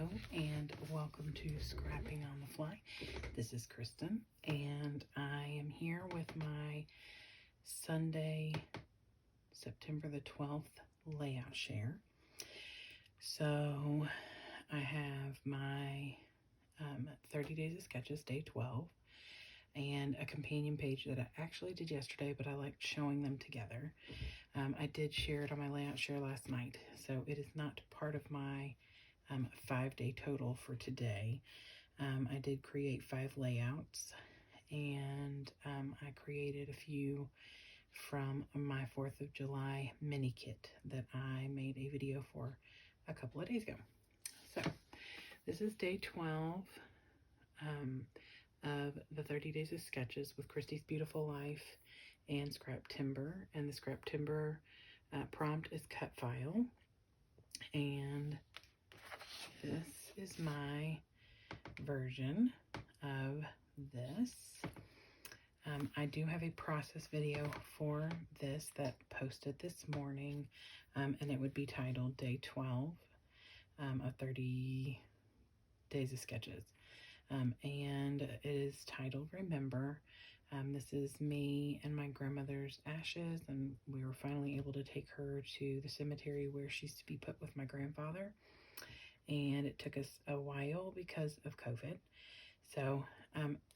Hello and welcome to Scrapping on the Fly. This is Kristen and I am here with my Sunday, September the 12th layout share. So I have my 30 Days of Sketches, day 12, and a companion page that I actually did yesterday, but I liked showing them together. I did share it on my layout share last night, so it is not part of my 5-day total for today. I did create 5 layouts, and I created a few from my 4th of July mini kit that I made a video for a couple of days ago. So this is day 12 of the 30 Days of Sketches with Christy's Beautiful Life and Scrap Timber, and the Scrap Timber prompt is cut file, and this is my version of this. I do have a process video for this that posted this morning, and it would be titled Day 12 of 30 Days of Sketches, and it is titled Remember. This is me and my grandmother's ashes, and we were finally able to take her to the cemetery where she's to be put with my grandfather. And it took us a while because of COVID. So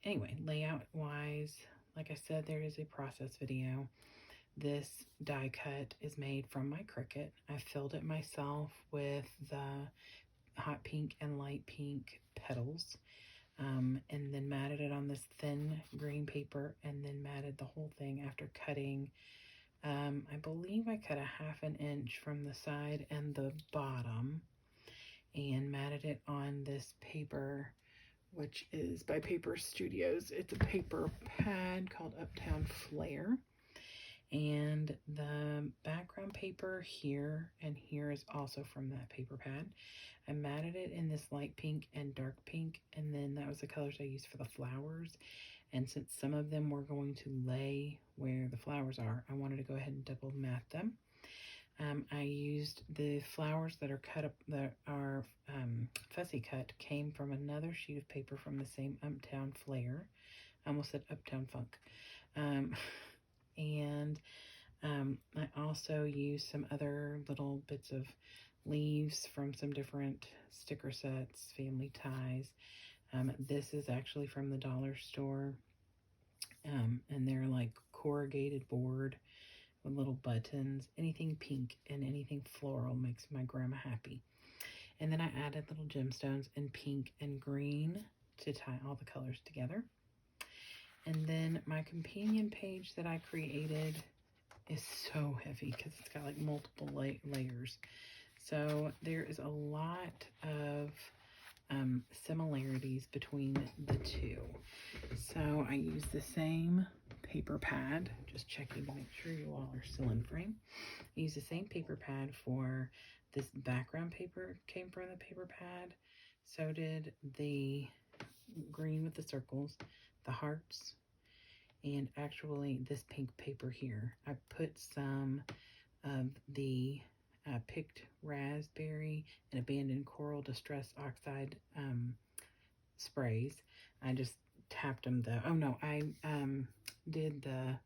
anyway, layout wise, like I said, there is a process video. This die cut is made from my Cricut. I filled it myself with the hot pink and light pink petals, and then matted it on this thin green paper, and then matted the whole thing after cutting. I believe I cut a 1/2 inch from the side and the bottom, and matted it on this paper, which is by Paper Studios. It's a paper pad called Uptown Flare, and the background paper here and here is also from that paper pad. I matted it in this light pink and dark pink, and then that was the colors I used for the flowers. And since some of them were going to lay where the flowers are, I wanted to go ahead and double mat them. I used the flowers that are cut up, that are fussy cut, came from another sheet of paper from the same Uptown Flare. I almost said Uptown Funk. And I also used some other little bits of leaves from some different sticker sets, family ties. This is actually from the dollar store, and they're like corrugated board with little buttons. Anything pink and anything floral makes my grandma happy. And then I added little gemstones in pink and green to tie all the colors together. And then my companion page that I created is so heavy because it's got like multiple layers. So there is a lot of similarities between the two. So I use the same paper pad, just checking to make sure you all are still in frame. I use the same paper pad for this background paper, came from the paper pad. So did the green with the circles, the hearts, and actually this pink paper here. I put some of the picked raspberry and abandoned coral distress oxide sprays. I just tapped them though. Oh no, I did the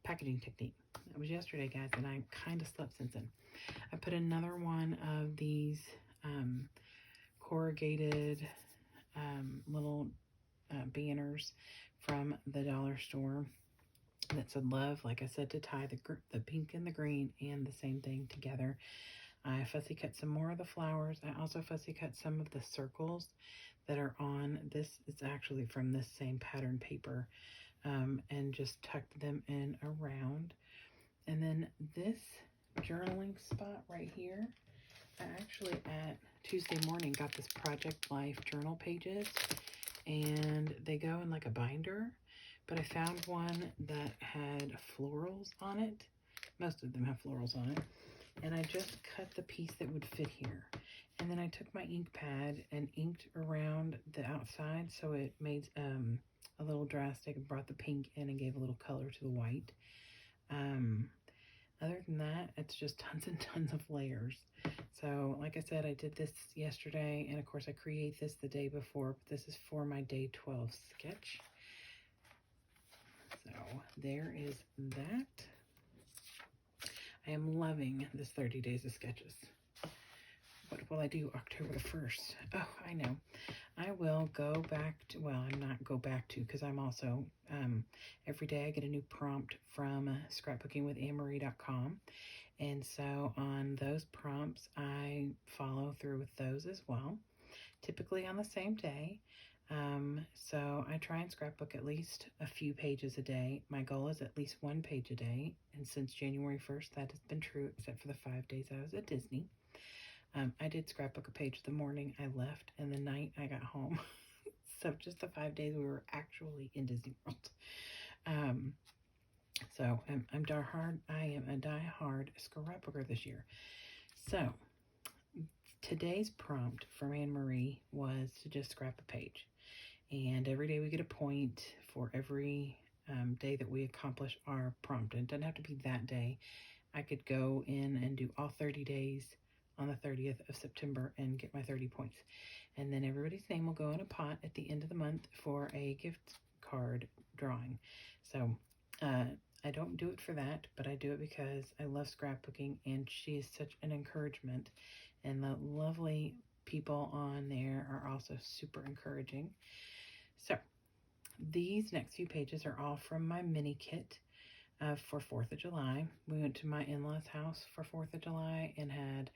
packaging technique. That was yesterday, guys, and I kind of slept since then. I put another one of these corrugated little banners from the dollar store that said love, like I said, to tie the pink and the green and the same thing together. I fussy cut some more of the flowers. I also fussy cut some of the circles that are on this. It's actually from this same pattern paper, and just tucked them in around. And then this journaling spot right here, I actually at Tuesday morning got this Project Life journal pages, and they go in like a binder, but I found one that had florals on it. Most of them have florals on it. And I just cut the piece that would fit here. And then I took my ink pad and inked around the outside, so it made a little drastic, brought the pink in and gave a little color to the white. Other than that, it's just tons and tons of layers. So like I said, I did this yesterday, and of course I create this the day before, but this is for my day 12 sketch. So there is that. I am loving this 30 days of sketches. What will I do October the 1st? Oh, I know. I will go back to, well, I'm not go back to, because I'm also, every day I get a new prompt from scrapbookingwitannemarie.com. And so on those prompts, I follow through with those as well, typically on the same day. So I try and scrapbook at least a few pages a day. My goal is at least 1 page a day. And since January 1st, that has been true, except for the 5 days I was at Disney. I did scrapbook a page the morning I left and the night I got home. So just the 5 days we were actually in Disney World. So I am a die-hard scrapbooker this year. So today's prompt from Anne-Marie was to just scrap a page. And every day we get a point for every day that we accomplish our prompt. And it doesn't have to be that day. I could go in and do all 30 days on the 30th of September and get my 30 points. And then everybody's name will go in a pot at the end of the month for a gift card drawing. So I don't do it for that, but I do it because I love scrapbooking, and she is such an encouragement. And the lovely people on there are also super encouraging. So these next few pages are all from my mini kit for 4th of July. We went to my in-laws house for 4th of July and had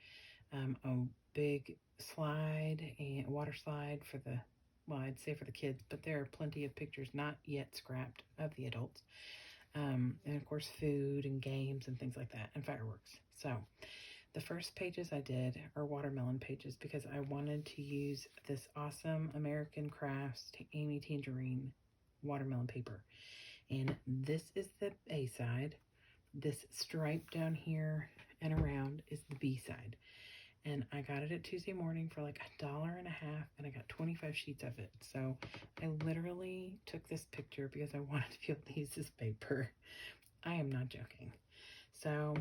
a big slide and water slide for the, well, I'd say for the kids, but there are plenty of pictures not yet scrapped of the adults. And of course food and games and things like that, and fireworks. So the first pages I did are watermelon pages because I wanted to use this awesome American Crafts Amy Tangerine watermelon paper. And this is the A side. This stripe down here and around is the B side. And I got it at Tuesday morning for like $1.50, and I got 25 sheets of it. So I literally took this picture because I wanted to be able to use this paper. I am not joking. So,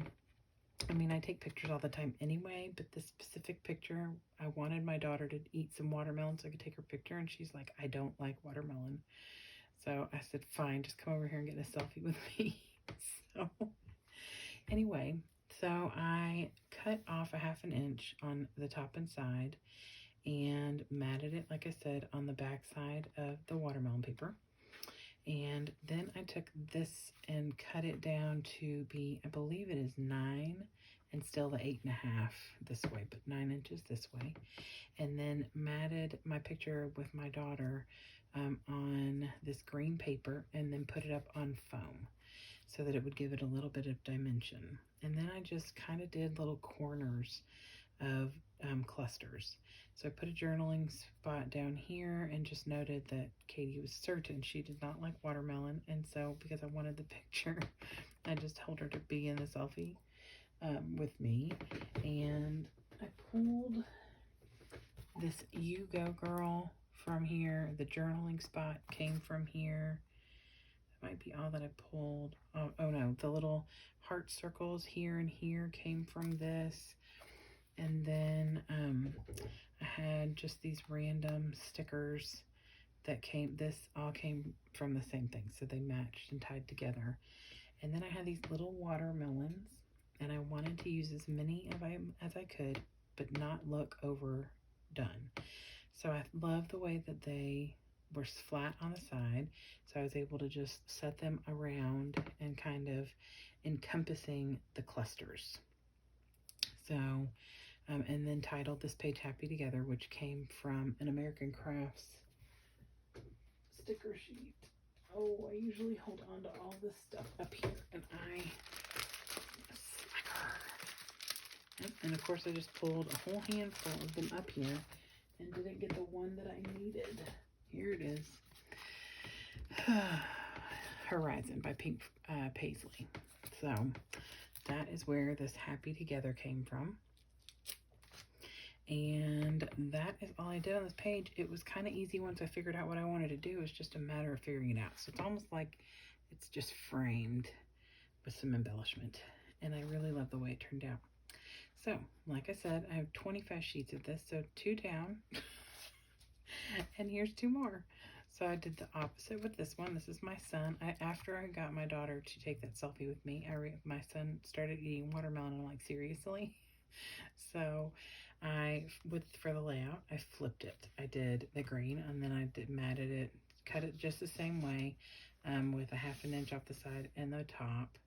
I mean, I take pictures all the time anyway, but this specific picture, I wanted my daughter to eat some watermelon so I could take her picture, and she's like, I don't like watermelon. So I said, fine, just come over here and get a selfie with me. So anyway, so I cut off a 1/2 inch on the top and side and matted it, like I said, on the back side of the watermelon paper. And then I took this and cut it down to be, I believe it is 9 and still the 8.5 this way, but 9 inches this way. And then matted my picture with my daughter on this green paper, and then put it up on foam so that it would give it a little bit of dimension. And then I just kind of did little corners of clusters. So I put a journaling spot down here and just noted that Katie was certain she did not like watermelon. And so because I wanted the picture, I just told her to be in the selfie with me. And I pulled this You Go Girl from here. The journaling spot came from here. That might be all that I pulled. Oh no, the little heart circles here and here came from this. And then I had just these random stickers that this all came from the same thing. So they matched and tied together. And then I had these little watermelons, and I wanted to use as many of them as I could, but not look overdone. So I love the way that they were flat on the side. So I was able to just set them around and kind of encompassing the clusters. So, and then titled this page Happy Together, which came from an American Crafts sticker sheet. Oh, I usually hold on to all this stuff up here, and I slacker. And of course I just pulled a whole handful of them up here and didn't get the one that I needed. Here it is. Horizon by Pink Paisley. So that is where this Happy Together came from. And that is all I did on this page. It was kind of easy once I figured out what I wanted to do. It's just a matter of figuring it out. So it's almost like it's just framed with some embellishment. and I really love the way it turned out. So, like I said, I have 25 sheets of this, so 2 down, and here's 2 more. So I did the opposite with this one. This is my son. After I got my daughter to take that selfie with me, my son started eating watermelon, and I'm like, seriously? So for the layout, I flipped it. I did the green, and then I matted it, cut it just the same way, with a 1/2 inch off the side and the top.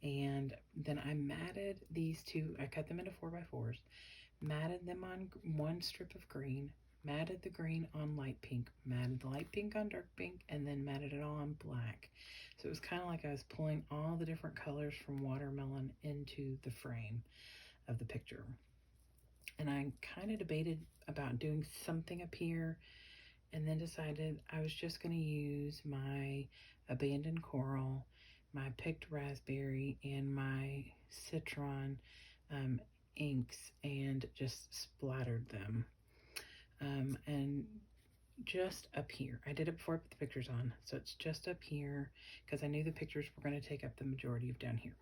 And then I matted these 2, I cut them into 4x4s, matted them on one strip of green, matted the green on light pink, matted the light pink on dark pink, and then matted it all on black. So it was kind of like I was pulling all the different colors from watermelon into the frame of the picture. And I kind of debated about doing something up here, and then decided I was just going to use my abandoned coral, my picked raspberry, and my citron inks, and just splattered them. And just up here, I did it before I put the pictures on, so it's just up here because I knew the pictures were going to take up the majority of down here.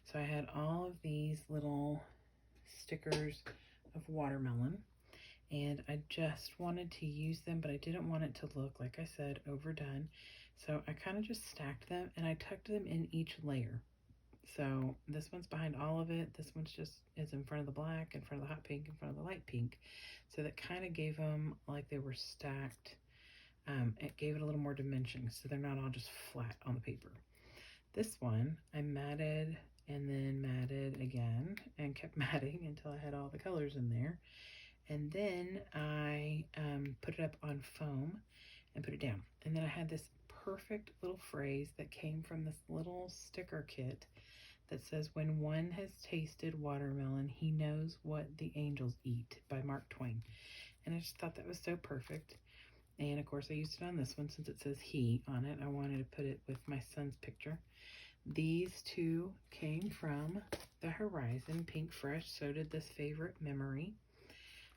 So I had all of these little stickers of watermelon, and I just wanted to use them, but I didn't want it to look, like I said, overdone. So I kind of just stacked them, and I tucked them in each layer. So this one's behind all of it. This one's just is in front of the black, in front of the hot pink, in front of the light pink. So that kind of gave them like they were stacked. It gave it a little more dimension, so they're not all just flat on the paper. This one I matted and then matted again and kept matting until I had all the colors in there. And then I put it up on foam and put it down. And then I had this perfect little phrase that came from this little sticker kit that says, "When one has tasted watermelon, he knows what the angels eat," by Mark Twain. And I just thought that was so perfect. And of course I used it on this one since it says he on it. I wanted to put it with my son's picture. These 2 came from the Horizon Pink Fresh. So did this Favorite Memory.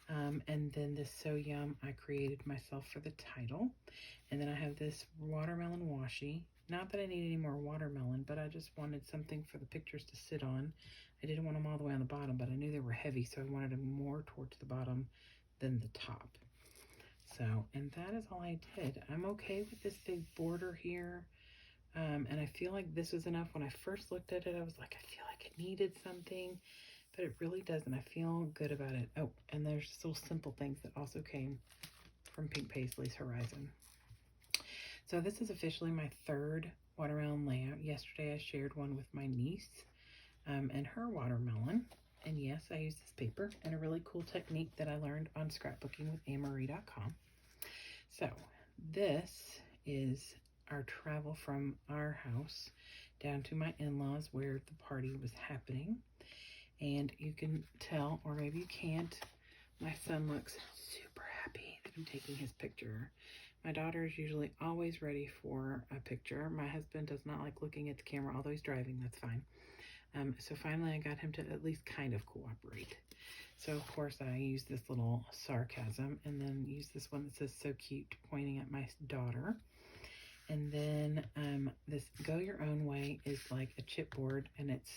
And then this So Yum I created myself for the title. And then I have this watermelon washi. Not that I need any more watermelon, but I just wanted something for the pictures to sit on. I didn't want them all the way on the bottom, but I knew they were heavy, so I wanted them more towards the bottom than the top. So, and that is all I did. I'm okay with this big border here. And I feel like this was enough. When I first looked at it, I was like, I feel like it needed something, but it really doesn't. I feel good about it. Oh, and there's still simple things that also came from Pink Paisley's Horizon. So this is officially my 3rd watermelon layout. Yesterday I shared one with my niece and her watermelon. And yes, I use this paper and a really cool technique that I learned on scrapbooking.with So this is our travel from our house down to my in-laws where the party was happening. And you can tell, or maybe you can't, my son looks super happy that I'm taking his picture. My daughter is usually always ready for a picture. My husband does not like looking at the camera, although he's driving, that's fine. So finally I got him to at least kind of cooperate. So of course I use this little sarcasm, and then use this one that says "so cute," pointing at my daughter. And then this Go Your Own Way is like a chipboard, and it's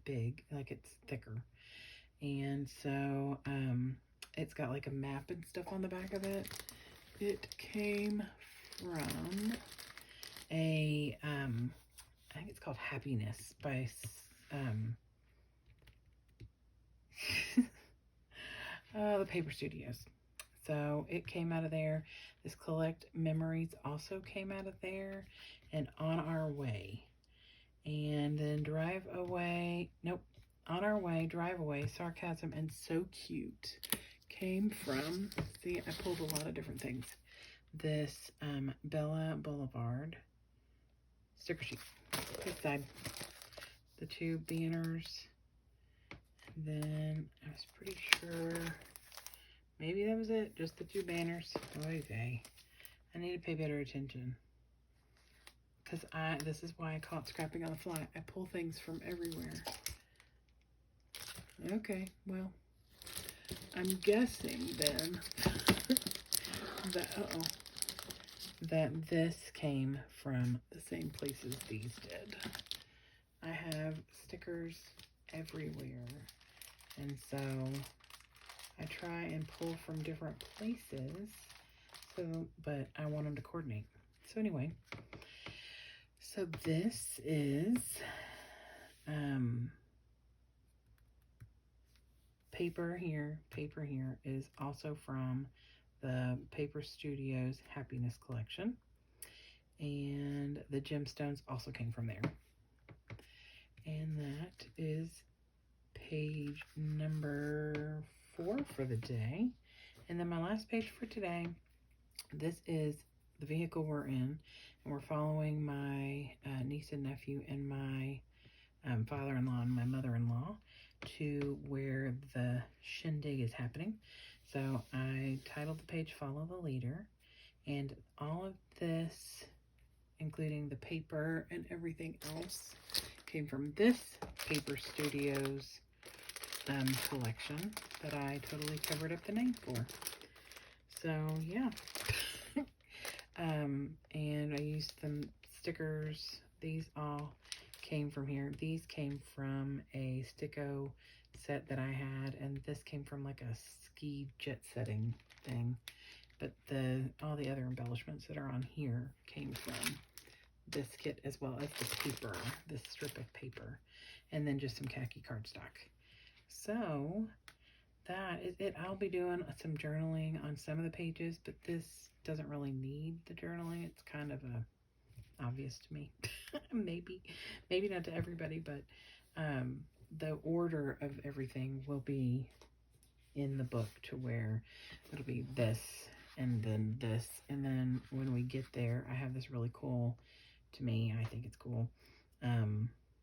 big, like it's thicker. And so it's got like a map and stuff on the back of it. It came from a, I think it's called Happiness by the Paper Studios. So it came out of there. This Collect Memories also came out of there. And On Our Way. And then Drive Away. Nope. On Our Way, Drive Away, Sarcasm, and So Cute came from, see, I pulled a lot of different things. This Bella Boulevard sticker sheet. This side. The 2 banners. Then I was pretty sure maybe that was it. Just the 2 banners. Okay. I need to pay better attention. Because this is why I call it scrapping on the fly. I pull things from everywhere. Okay, well, I'm guessing then that, that this came from the same places these did. I have stickers everywhere. And so I try and pull from different places, but I want them to coordinate. So anyway, so this is paper here. Paper here is also from the Paper Studios Happiness Collection. And the gemstones also came from there. And that is page number 4 for the day. And then my last page for today, this is the vehicle we're in. And we're following my niece and nephew and my father-in-law and my mother-in-law to where the shindig is happening. So I titled the page Follow the Leader. And all of this, including the paper and everything else, came from this Paper Studios collection that I totally covered up the name for. So yeah. And I used some stickers. These all came from here. These came from a Sticko set that I had, and this came from like a ski jet setting thing. But all the other embellishments that are on here came from this kit, as well as the paper, this strip of paper, and then just some khaki cardstock. So that is it. I'll be doing some journaling on some of the pages, but this doesn't really need the journaling. It's kind of obvious to me. maybe not to everybody, but the order of everything will be in the book to where it'll be this and then this, and then when we get there, I have this really cool, to me, I think it's cool,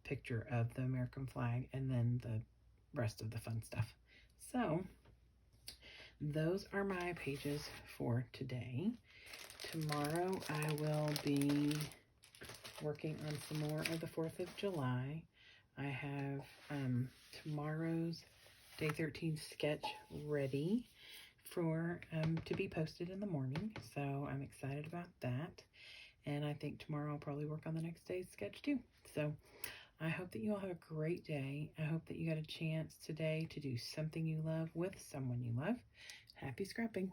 picture of the American flag, and then the rest of the fun stuff. So those are my pages for today. Tomorrow I will be working on some more of the 4th of July. I have tomorrow's Day 13 sketch ready for to be posted in the morning, so I'm excited about that. And I think tomorrow I'll probably work on the next day's sketch too. So I hope that you all have a great day. I hope that you got a chance today to do something you love with someone you love. Happy scrapping.